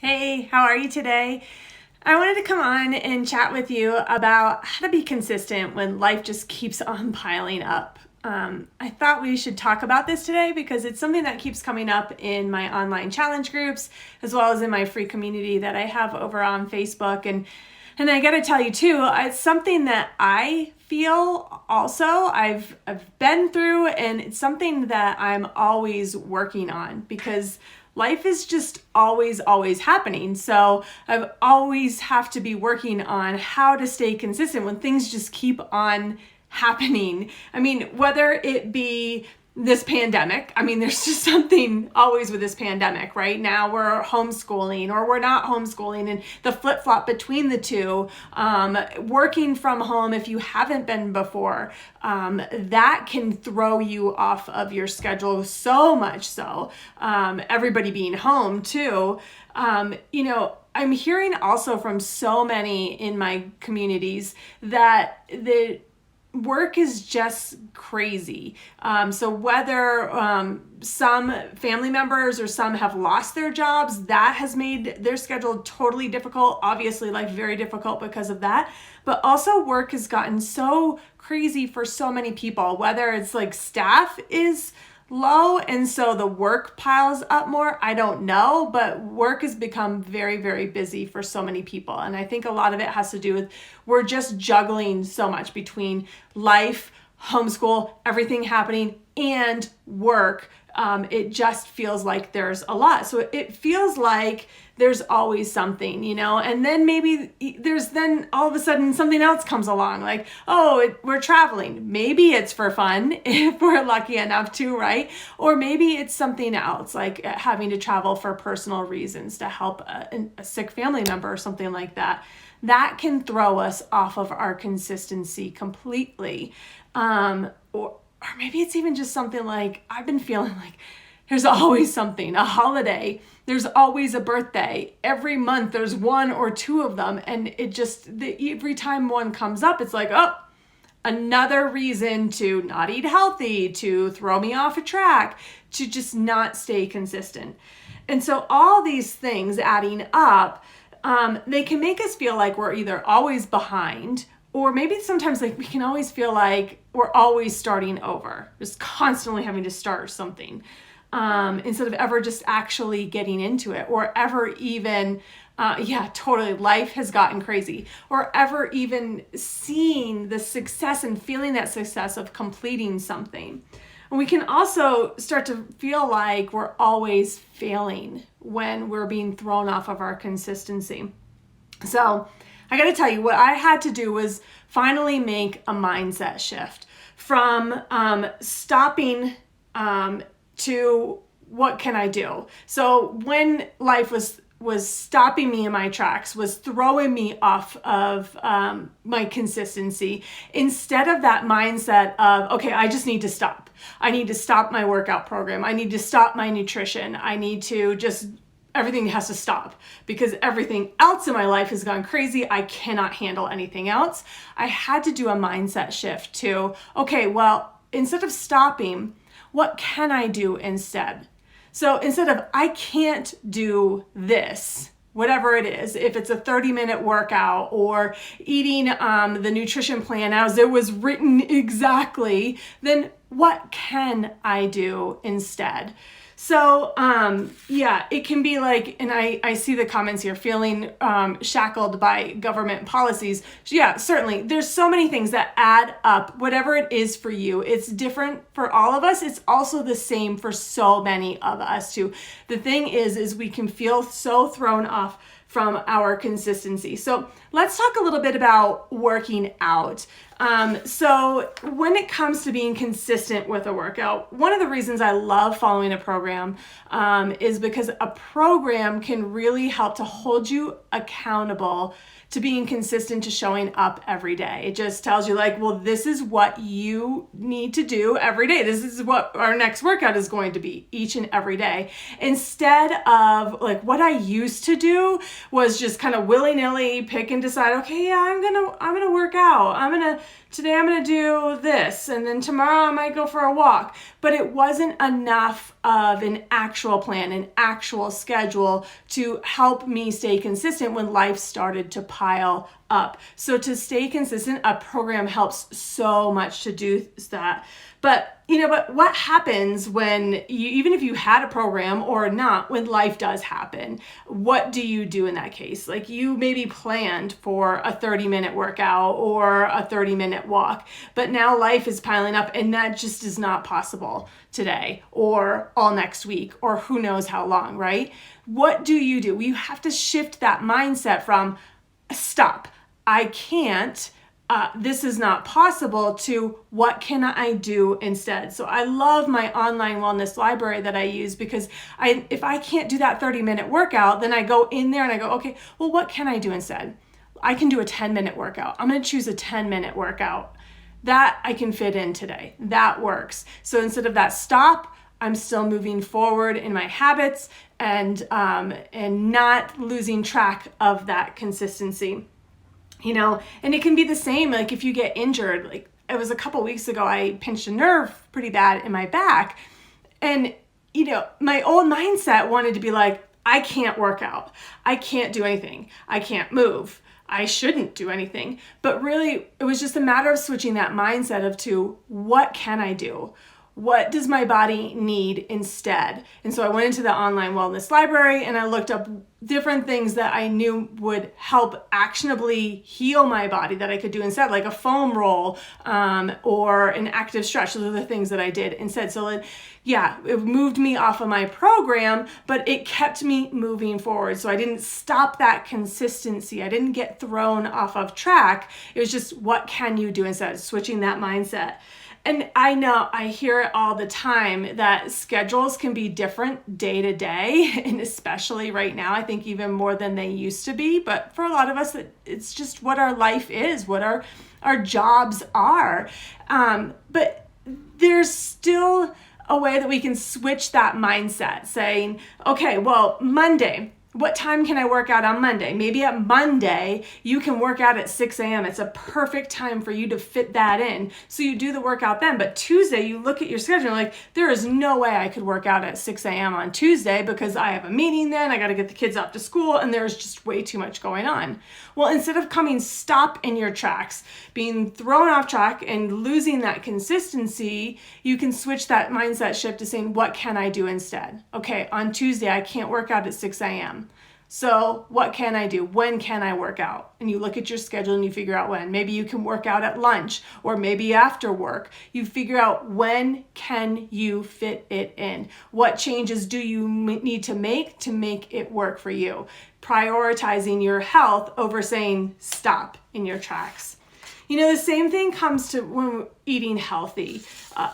Hey, how are you today? I wanted to come on and chat with you about how to be consistent when life just keeps on piling up. I thought we should talk about this today because it's something that keeps coming up in my online challenge groups as well as in my free community that I have over on Facebook. And I got to tell you too, it's something that I feel also I've been through, and it's something that I'm always working on because life is just always happening. So I always have to be working on how to stay consistent when things just keep on happening. I mean, whether it be this pandemic, there's just something always with this pandemic. Right now we're homeschooling or we're not homeschooling, and the flip-flop between the two, working from home if you haven't been before, that can throw you off of your schedule so much so. Everybody being home too, I'm hearing also from so many in my communities that the work is just crazy. So whether some family members or some have lost their jobs, that has made their schedule totally difficult. Obviously, life very difficult because of that. But also work has gotten so crazy for so many people, whether it's like staff is low and so the work piles up more. I don't know, but work has become very busy for so many people. And I think a lot of it has to do with we're just juggling so much between life, homeschool, everything happening, and work. It just feels like there's a lot. So it feels like there's always something, and then maybe then all of a sudden something else comes along, like, we're traveling. Maybe it's for fun if we're lucky enough to, right? Or maybe it's something else, like having to travel for personal reasons to help a sick family member or something like that. That can throw us off of our consistency completely. Or maybe it's even just something like, I've been feeling like there's always something, a holiday, there's always a birthday. Every month there's one or two of them. And it just, every time one comes up, it's like, another reason to not eat healthy, to throw me off a track, to just not stay consistent. And so all these things adding up, they can make us feel like we're either always behind, or maybe sometimes like we can always feel like we're always starting over, just constantly having to start something, instead of ever just actually getting into it, or ever even, totally, life has gotten crazy, or ever even seeing the success and feeling that success of completing something. And we can also start to feel like we're always failing when we're being thrown off of our consistency. So I got to tell you, what I had to do was finally make a mindset shift from stopping to what can I do? So when life was stopping me in my tracks, was throwing me off of my consistency, instead of that mindset of, okay, I just need to stop. I need to stop my workout program. I need to stop my nutrition. I need to everything has to stop because everything else in my life has gone crazy. I cannot handle anything else. I had to do a mindset shift to, okay, well, instead of stopping, what can I do instead? So instead of, I can't do this, whatever it is, if it's a 30-minute workout or eating the nutrition plan as it was written exactly, then what can I do instead? So, it can be like, and I see the comments here, feeling shackled by government policies. Yeah, certainly. There's so many things that add up, whatever it is for you. It's different for all of us. It's also the same for so many of us too. The thing is we can feel so thrown off from our consistency. So let's talk a little bit about working out. So when it comes to being consistent with a workout, one of the reasons I love following a program is because a program can really help to hold you accountable to being consistent to showing up every day. It just tells you like, well, this is what you need to do every day. This is what our next workout is going to be each and every day. Instead of like what I used to do was just kind of willy-nilly pick and decide, okay, yeah, I'm gonna work out. Today I'm gonna do this, and then tomorrow I might go for a walk. but it wasn't enough of an actual plan, an actual schedule to help me stay consistent when life started to pile up. So to stay consistent, a program helps so much to do that. But what happens when even if you had a program or not, when life does happen, what do you do in that case? Like, you maybe planned for a 30-minute workout or a 30-minute walk, but now life is piling up and that just is not possible today or all next week or who knows how long, right? What do? You have to shift that mindset from stop, I can't, this is not possible, to what can I do instead? So I love my online wellness library that I use, because if I can't do that 30-minute workout, then I go in there and I go, okay, well, what can I do instead? I can do a 10-minute workout. I'm going to choose a 10-minute workout that I can fit in today. That works. So instead of that stop, I'm still moving forward in my habits and not losing track of that consistency. And it can be the same, like if you get injured. Like, it was a couple weeks ago, I pinched a nerve pretty bad in my back. And, my old mindset wanted to be like, I can't work out. I can't do anything. I can't move. I shouldn't do anything. But really, it was just a matter of switching that mindset to what can I do? What does my body need instead? And so I went into the online wellness library and I looked up different things that I knew would help actionably heal my body that I could do instead, like a foam roll or an active stretch. Those are the things that I did instead. So it moved me off of my program, but it kept me moving forward. So I didn't stop that consistency. I didn't get thrown off of track. It was just, what can you do instead? Switching that mindset. And I know I hear it all the time that schedules can be different day to day, and especially right now, I think even more than they used to be. But for a lot of us, it's just what our life is, what our jobs are. But there's still a way that we can switch that mindset, saying, okay, well, Monday, what time can I work out on Monday? Maybe at Monday, you can work out at 6 a.m. It's a perfect time for you to fit that in. So you do the workout then. But Tuesday, you look at your schedule, like, there is no way I could work out at 6 a.m. on Tuesday because I have a meeting then, I got to get the kids off to school, and there's just way too much going on. Well, instead of coming stop in your tracks, being thrown off track and losing that consistency, you can switch that mindset shift to saying, what can I do instead? Okay, on Tuesday, I can't work out at 6 a.m. So what can I do? When can I work out? And you look at your schedule and you figure out when. Maybe you can work out at lunch or maybe after work. You figure out when can you fit it in? What changes do you need to make it work for you? Prioritizing your health over saying stop in your tracks. The same thing comes to when eating healthy.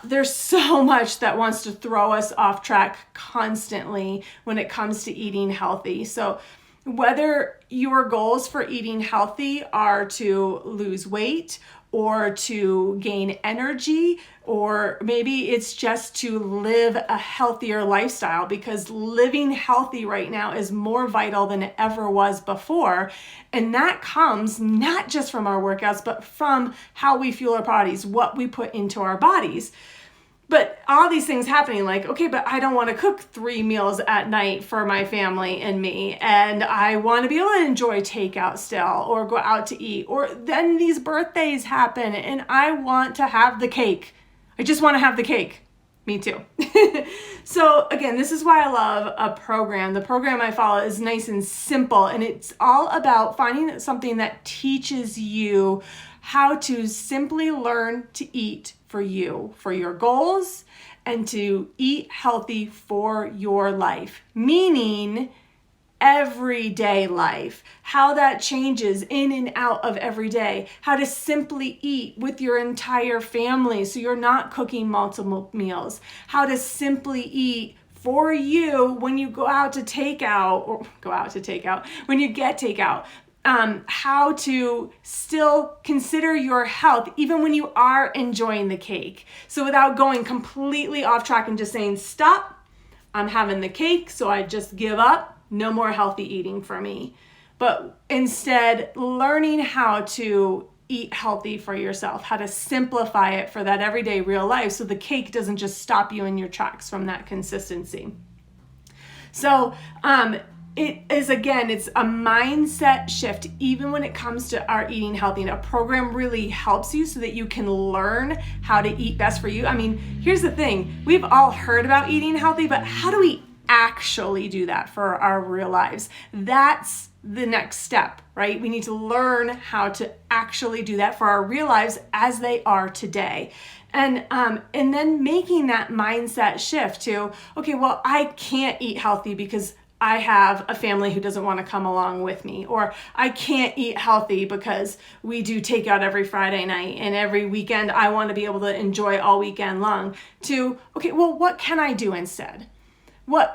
There's so much that wants to throw us off track constantly when it comes to eating healthy. So whether your goals for eating healthy are to lose weight or to gain energy, or maybe it's just to live a healthier lifestyle, because living healthy right now is more vital than it ever was before. And that comes not just from our workouts, but from how we fuel our bodies, what we put into our bodies. But all these things happening, like, okay, but I don't want to cook 3 meals at night for my family and me, and I want to be able to enjoy takeout still, or go out to eat, or then these birthdays happen and I want to have the cake. I just want to have the cake. Me too. So again, this is why I love a program. The program I follow is nice and simple, and it's all about finding something that teaches you how to simply learn to eat for you, for your goals, and to eat healthy for your life, meaning everyday life, how that changes in and out of every day, how to simply eat with your entire family so you're not cooking multiple meals, how to simply eat for you when you go out to takeout, when you get takeout. How to still consider your health even when you are enjoying the cake. So without going completely off track and just saying, stop, I'm having the cake, so I just give up, no more healthy eating for me. But instead, learning how to eat healthy for yourself, how to simplify it for that everyday real life so the cake doesn't just stop you in your tracks from that consistency. So it's a mindset shift, even when it comes to our eating healthy. And a program really helps you so that you can learn how to eat best for you. I mean, here's the thing. We've all heard about eating healthy, but how do we actually do that for our real lives? That's the next step, right? We need to learn how to actually do that for our real lives as they are today. And then making that mindset shift to, okay, well, I can't eat healthy because I have a family who doesn't want to come along with me, or I can't eat healthy because we do takeout every Friday night and every weekend I want to be able to enjoy all weekend long, to, okay, well, what can I do instead?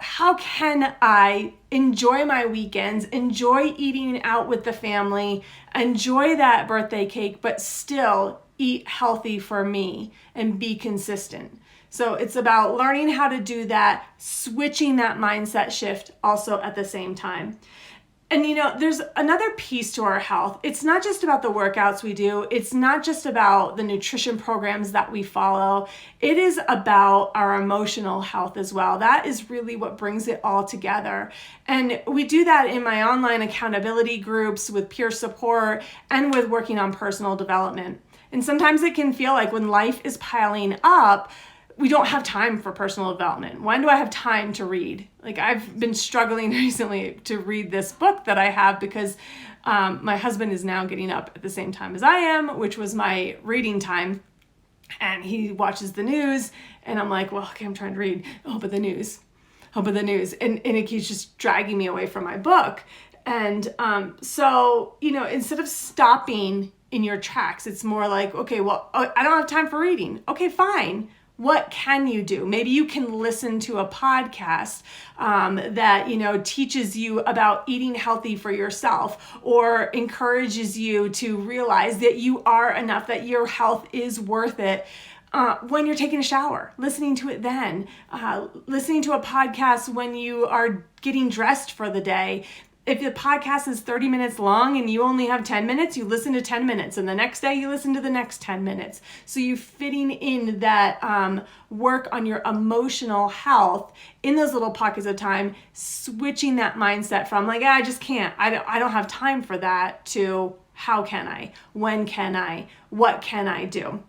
How can I enjoy my weekends, enjoy eating out with the family, enjoy that birthday cake, but still eat healthy for me and be consistent? So it's about learning how to do that, switching that mindset shift also at the same time. And there's another piece to our health. It's not just about the workouts we do. It's not just about the nutrition programs that we follow. It is about our emotional health as well. That is really what brings it all together. And we do that in my online accountability groups with peer support and with working on personal development. And sometimes it can feel like when life is piling up, we don't have time for personal development. When do I have time to read? Like, I've been struggling recently to read this book that I have because my husband is now getting up at the same time as I am, which was my reading time. And he watches the news and I'm like, well, okay, I'm trying to read. Oh, but the news. And it keeps just dragging me away from my book. And so, instead of stopping in your tracks, it's more like, okay, well, I don't have time for reading. Okay, fine. What can you do? Maybe you can listen to a podcast that teaches you about eating healthy for yourself, or encourages you to realize that you are enough, that your health is worth it. When you're taking a shower, listening to it then, listening to a podcast when you are getting dressed for the day. If the podcast is 30 minutes long and you only have 10 minutes, you listen to 10 minutes. And the next day you listen to the next 10 minutes. So you're fitting in that work on your emotional health in those little pockets of time, switching that mindset from like, I just can't, I don't have time for that, to how can I, when can I, what can I do?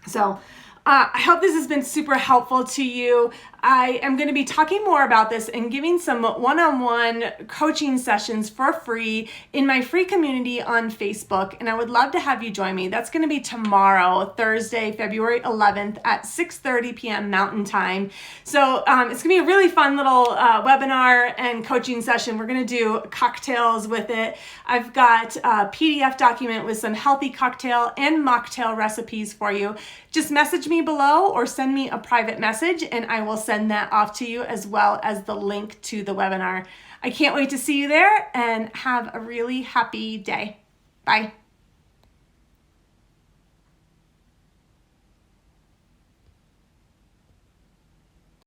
So I hope this has been super helpful to you. I am going to be talking more about this and giving some one-on-one coaching sessions for free in my free community on Facebook, and I would love to have you join me. That's going to be tomorrow, Thursday, February 11th at 6:30 p.m. Mountain Time. So it's going to be a really fun little webinar and coaching session. We're going to do cocktails with it. I've got a PDF document with some healthy cocktail and mocktail recipes for you. Just message me below or send me a private message and I will send that off to you, as well as the link to the webinar. I can't wait to see you there, and have a really happy day. Bye.